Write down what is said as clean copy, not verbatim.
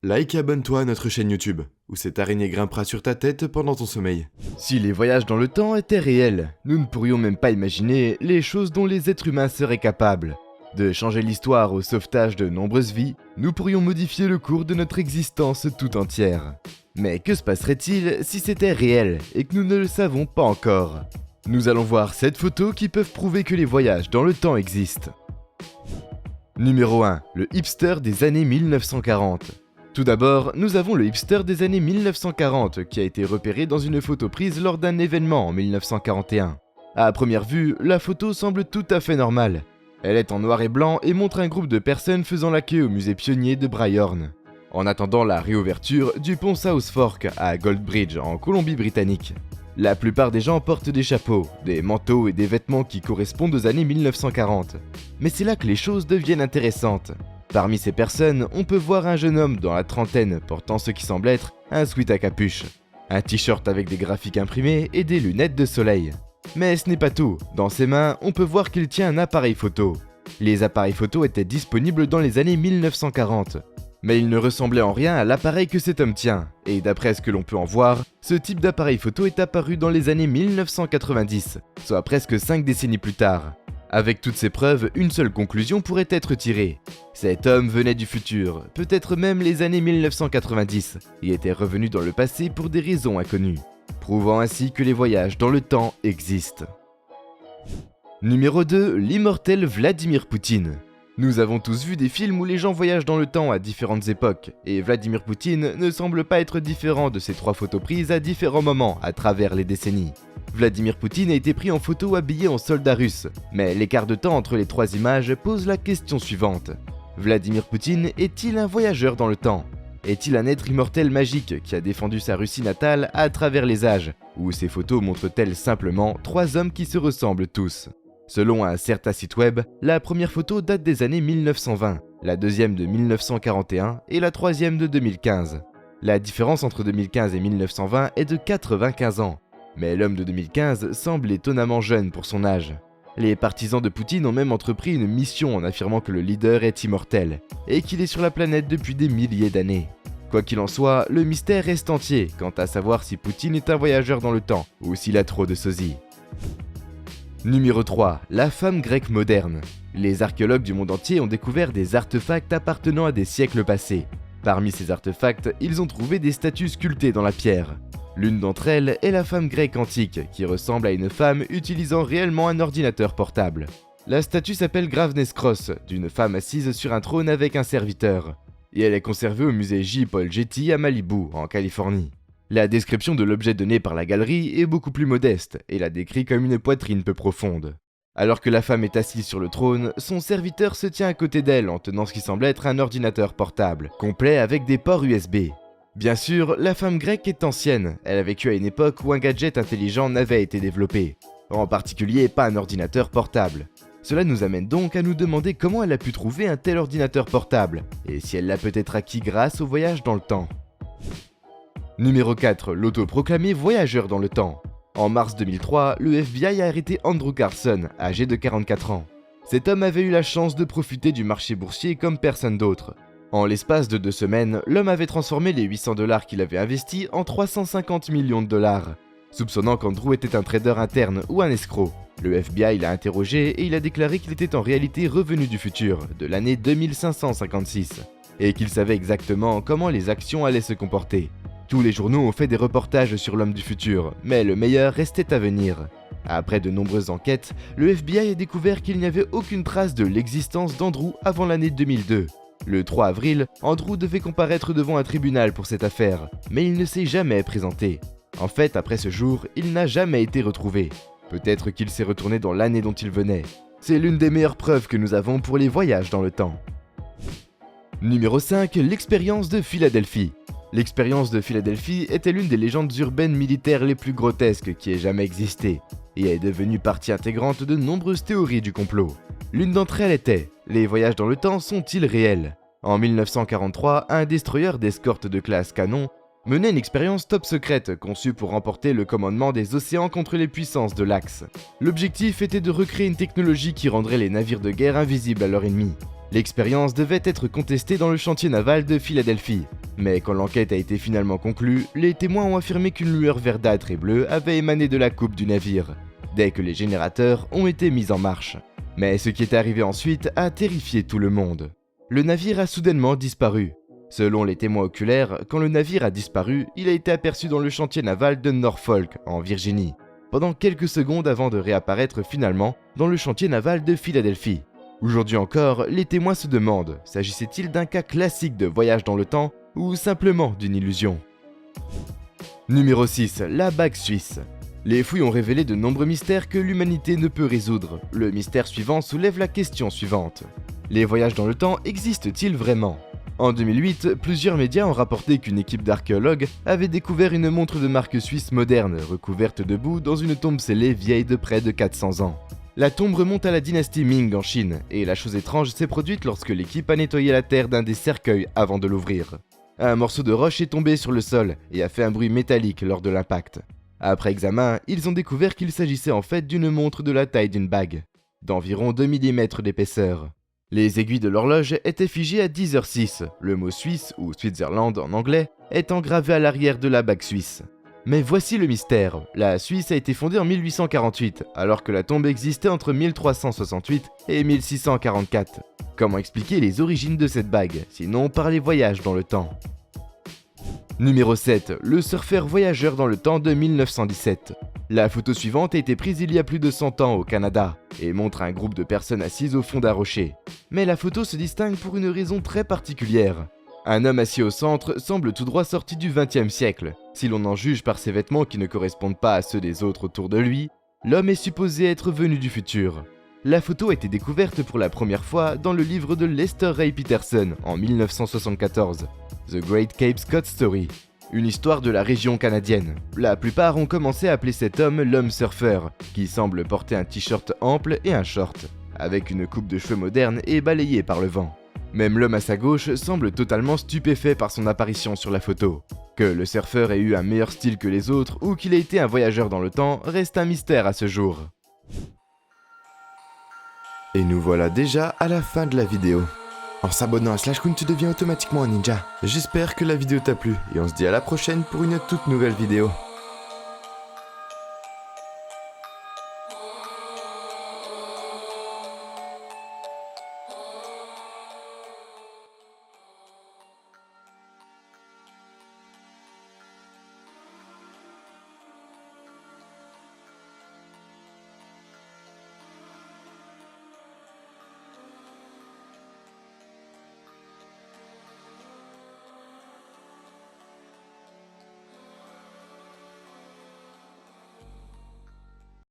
Like et abonne-toi à notre chaîne YouTube, où cette araignée grimpera sur ta tête pendant ton sommeil. Si les voyages dans le temps étaient réels, nous ne pourrions même pas imaginer les choses dont les êtres humains seraient capables. De changer l'histoire au sauvetage de nombreuses vies, nous pourrions modifier le cours de notre existence tout entière. Mais que se passerait-il si c'était réel et que nous ne le savons pas encore? Nous allons voir 7 photos qui peuvent prouver que les voyages dans le temps existent. Numéro 1. Le hipster des années 1940. Tout d'abord, nous avons le hipster des années 1940 qui a été repéré dans une photo prise lors d'un événement en 1941. À première vue, la photo semble tout à fait normale. Elle est en noir et blanc et montre un groupe de personnes faisant la queue au musée pionnier de Bryhorn, en attendant la réouverture du pont South Fork à Goldbridge en Colombie-Britannique. La plupart des gens portent des chapeaux, des manteaux et des vêtements qui correspondent aux années 1940. Mais c'est là que les choses deviennent intéressantes. Parmi ces personnes, on peut voir un jeune homme dans la trentaine portant ce qui semble être un sweat à capuche, un t-shirt avec des graphiques imprimés et des lunettes de soleil. Mais ce n'est pas tout, dans ses mains, on peut voir qu'il tient un appareil photo. Les appareils photo étaient disponibles dans les années 1940, mais il ne ressemblait en rien à l'appareil que cet homme tient, et d'après ce que l'on peut en voir, ce type d'appareil photo est apparu dans les années 1990, soit presque 5 décennies plus tard. Avec toutes ces preuves, une seule conclusion pourrait être tirée. Cet homme venait du futur, peut-être même les années 1990, et était revenu dans le passé pour des raisons inconnues, prouvant ainsi que les voyages dans le temps existent. Numéro 2. L'immortel Vladimir Poutine. Nous avons tous vu des films où les gens voyagent dans le temps à différentes époques, et Vladimir Poutine ne semble pas être différent de ces 3 photos prises à différents moments à travers les décennies. Vladimir Poutine a été pris en photo habillé en soldat russe, mais l'écart de temps entre les 3 images pose la question suivante. Vladimir Poutine est-il un voyageur dans le temps? Est-il un être immortel magique qui a défendu sa Russie natale à travers les âges? Ou ces photos montrent-elles simplement 3 hommes qui se ressemblent tous? Selon un certain site web, la première photo date des années 1920, la deuxième de 1941 et la troisième de 2015. La différence entre 2015 et 1920 est de 95 ans. Mais l'homme de 2015 semble étonnamment jeune pour son âge. Les partisans de Poutine ont même entrepris une mission en affirmant que le leader est immortel, et qu'il est sur la planète depuis des milliers d'années. Quoi qu'il en soit, le mystère reste entier quant à savoir si Poutine est un voyageur dans le temps, ou s'il a trop de sosie. Numéro 3. La femme grecque moderne. Les archéologues du monde entier ont découvert des artefacts appartenant à des siècles passés. Parmi ces artefacts, ils ont trouvé des statues sculptées dans la pierre. L'une d'entre elles est la femme grecque antique, qui ressemble à une femme utilisant réellement un ordinateur portable. La statue s'appelle Gravneskros, d'une femme assise sur un trône avec un serviteur, et elle est conservée au musée J. Paul Getty à Malibu, en Californie. La description de l'objet donné par la galerie est beaucoup plus modeste, et la décrit comme une poitrine peu profonde. Alors que la femme est assise sur le trône, son serviteur se tient à côté d'elle en tenant ce qui semble être un ordinateur portable, complet avec des ports USB. Bien sûr, la femme grecque est ancienne, elle a vécu à une époque où un gadget intelligent n'avait été développé. En particulier, pas un ordinateur portable. Cela nous amène donc à nous demander comment elle a pu trouver un tel ordinateur portable, et si elle l'a peut-être acquis grâce au voyage dans le temps. Numéro 4. L'autoproclamé voyageur dans le temps. En mars 2003, le FBI a arrêté Andrew Carson, âgé de 44 ans. Cet homme avait eu la chance de profiter du marché boursier comme personne d'autre. En l'espace de 2 semaines, l'homme avait transformé les 800 $ qu'il avait investis en 350 millions de dollars. Soupçonnant qu'Andrew était un trader interne ou un escroc, le FBI l'a interrogé et il a déclaré qu'il était en réalité revenu du futur, de l'année 2556, et qu'il savait exactement comment les actions allaient se comporter. Tous les journaux ont fait des reportages sur l'homme du futur, mais le meilleur restait à venir. Après de nombreuses enquêtes, le FBI a découvert qu'il n'y avait aucune trace de l'existence d'Andrew avant l'année 2002. Le 3 avril, Andrew devait comparaître devant un tribunal pour cette affaire, mais il ne s'est jamais présenté. En fait, après ce jour, il n'a jamais été retrouvé. Peut-être qu'il s'est retourné dans l'année dont il venait. C'est l'une des meilleures preuves que nous avons pour les voyages dans le temps. Numéro 5. L'expérience de Philadelphie. L'expérience de Philadelphie était l'une des légendes urbaines militaires les plus grotesques qui ait jamais existé, et est devenue partie intégrante de nombreuses théories du complot. L'une d'entre elles était: les voyages dans le temps sont-ils réels? En 1943, un destroyer d'escorte de classe Canon menait une expérience top secrète conçue pour remporter le commandement des océans contre les puissances de l'Axe. L'objectif était de recréer une technologie qui rendrait les navires de guerre invisibles à leurs ennemis. L'expérience devait être contestée dans le chantier naval de Philadelphie, mais quand l'enquête a été finalement conclue, les témoins ont affirmé qu'une lueur verdâtre et bleue avait émané de la coupe du navire, dès que les générateurs ont été mis en marche. Mais ce qui est arrivé ensuite a terrifié tout le monde. Le navire a soudainement disparu. Selon les témoins oculaires, quand le navire a disparu, il a été aperçu dans le chantier naval de Norfolk, en Virginie, pendant quelques secondes avant de réapparaître finalement dans le chantier naval de Philadelphie. Aujourd'hui encore, les témoins se demandent, s'agissait-il d'un cas classique de voyage dans le temps ou simplement d'une illusion? Numéro 6. La bague suisse. Les fouilles ont révélé de nombreux mystères que l'humanité ne peut résoudre. Le mystère suivant soulève la question suivante. Les voyages dans le temps existent-ils vraiment? En 2008, plusieurs médias ont rapporté qu'une équipe d'archéologues avait découvert une montre de marque suisse moderne, recouverte de boue dans une tombe scellée vieille de près de 400 ans. La tombe remonte à la dynastie Ming en Chine, et la chose étrange s'est produite lorsque l'équipe a nettoyé la terre d'un des cercueils avant de l'ouvrir. Un morceau de roche est tombé sur le sol et a fait un bruit métallique lors de l'impact. Après examen, ils ont découvert qu'il s'agissait en fait d'une montre de la taille d'une bague, d'environ 2 mm d'épaisseur. Les aiguilles de l'horloge étaient figées à 10h06, le mot Suisse, ou Switzerland en anglais, étant gravé à l'arrière de la bague suisse. Mais voici le mystère, la Suisse a été fondée en 1848, alors que la tombe existait entre 1368 et 1644. Comment expliquer les origines de cette bague, sinon par les voyages dans le temps? Numéro 7. Le surfeur voyageur dans le temps de 1917. La photo suivante a été prise il y a plus de 100 ans au Canada et montre un groupe de personnes assises au fond d'un rocher. Mais la photo se distingue pour une raison très particulière. Un homme assis au centre semble tout droit sorti du XXe siècle. Si l'on en juge par ses vêtements qui ne correspondent pas à ceux des autres autour de lui, l'homme est supposé être venu du futur. La photo a été découverte pour la première fois dans le livre de Lester Ray Peterson en 1974, The Great Cape Scott Story, une histoire de la région canadienne. La plupart ont commencé à appeler cet homme l'homme surfeur, qui semble porter un t-shirt ample et un short, avec une coupe de cheveux moderne et balayée par le vent. Même l'homme à sa gauche semble totalement stupéfait par son apparition sur la photo. Que le surfeur ait eu un meilleur style que les autres ou qu'il ait été un voyageur dans le temps reste un mystère à ce jour. Et nous voilà déjà à la fin de la vidéo. En s'abonnant à SlashQueen, tu deviens automatiquement un ninja. J'espère que la vidéo t'a plu et on se dit à la prochaine pour une toute nouvelle vidéo.